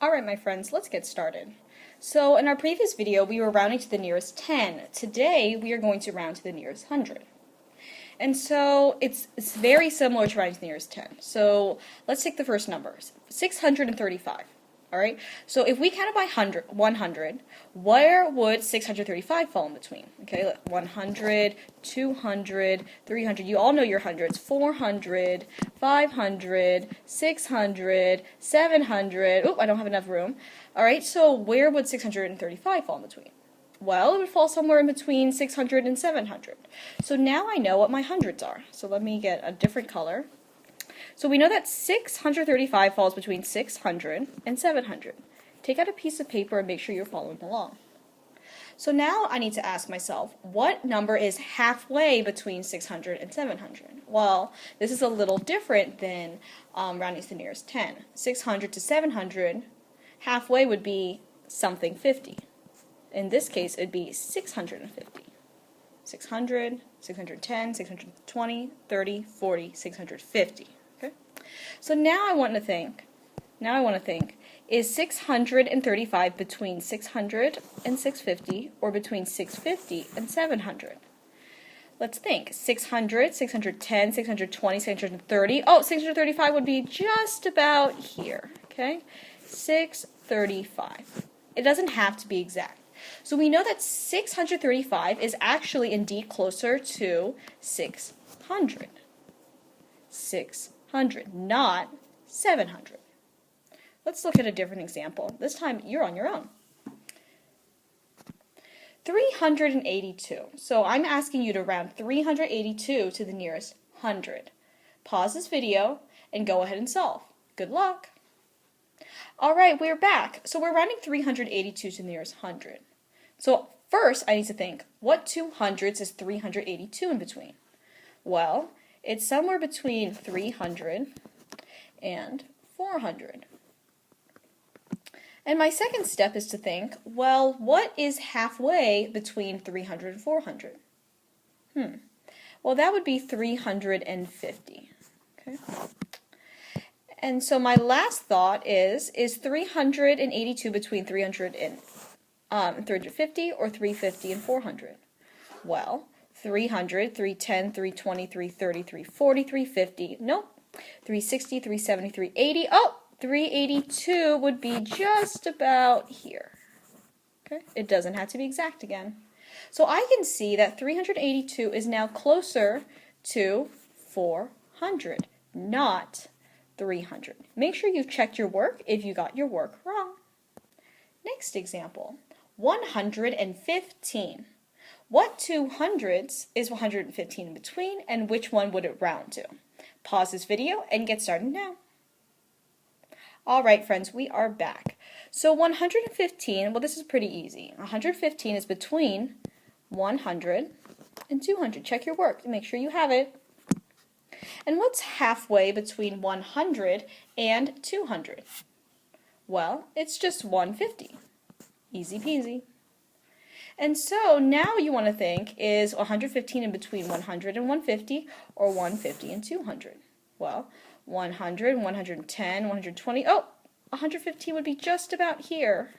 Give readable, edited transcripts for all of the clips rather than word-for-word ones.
Alright my friends, let's get started. So in our previous video we were rounding to the nearest 10. Today we are going to round to the nearest 100. And so it's very similar to rounding to the nearest 10. So let's take the first numbers. 635. Alright? So if we counted by 100, where would 635 fall in between? Okay, 100, 200, 300. You all know your hundreds. 400, 500, 600, 700. Oh, I don't have enough room. Alright, so where would 635 fall in between? Well, it would fall somewhere in between 600 and 700. So now I know what my hundreds are. So let me get a different color. So we know that 635 falls between 600 and 700. Take out a piece of paper and make sure you're following along. So now I need to ask myself, what number is halfway between 600 and 700? Well, this is a little different than rounding to the nearest 10. 600 to 700, halfway would be something 50. In this case, it would be 650. 600, 610, 620, 30, 40, 650. Okay? So now I want to think, is 635 between 600 and 650 or between 650 and 700? Let's think. 600, 610, 620, 630. Oh, 635 would be just about here. Okay? 635. It doesn't have to be exact. So we know that 635 is actually indeed closer to 600. 600, not 700. Let's look at a different example. This time you're on your own. 382. So I'm asking you to round 382 to the nearest 100. Pause this video and go ahead and solve. Good luck. Alright, we're back. So we're rounding 382 to the nearest 100. So first I need to think, what two hundreds is 382 in between? Well, it's somewhere between 300 and 400. And my second step is to think, well, what is halfway between 300 and 400? Well, that would be 350. Okay. And so my last thought is 382 between 300 and 350 or 350 and 400? Well, 300, 310, 320, 330, 340, 350. Nope. 360, 370, 380. Oh, 382 would be just about here. Okay? It doesn't have to be exact again. So I can see that 382 is now closer to 400, not 300. Make sure you've checked your work if you got your work wrong. Next example, 115. What two hundreds is 115 in between, and which one would it round to? Pause this video and get started now. Alright friends, we are back. So 115, well this is pretty easy. 115 is between 100 and 200. Check your work to make sure you have it. And what's halfway between 100 and 200? Well, it's just 150. Easy peasy. And so now you want to think, is 115 in between 100 and 150 or 150 and 200? Well, 100, 110, 120, oh, 115 would be just about here.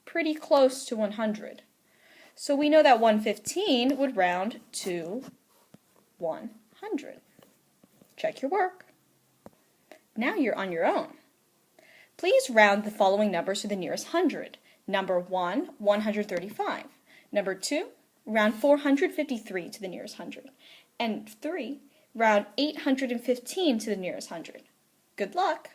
Pretty close to 100. So we know that 115 would round to 100. Check your work. Now you're on your own. Please round the following numbers to the nearest 100. Number 1, 135. Number 2, round 453 to the nearest 100. And 3, round 815 to the nearest 100. Good luck!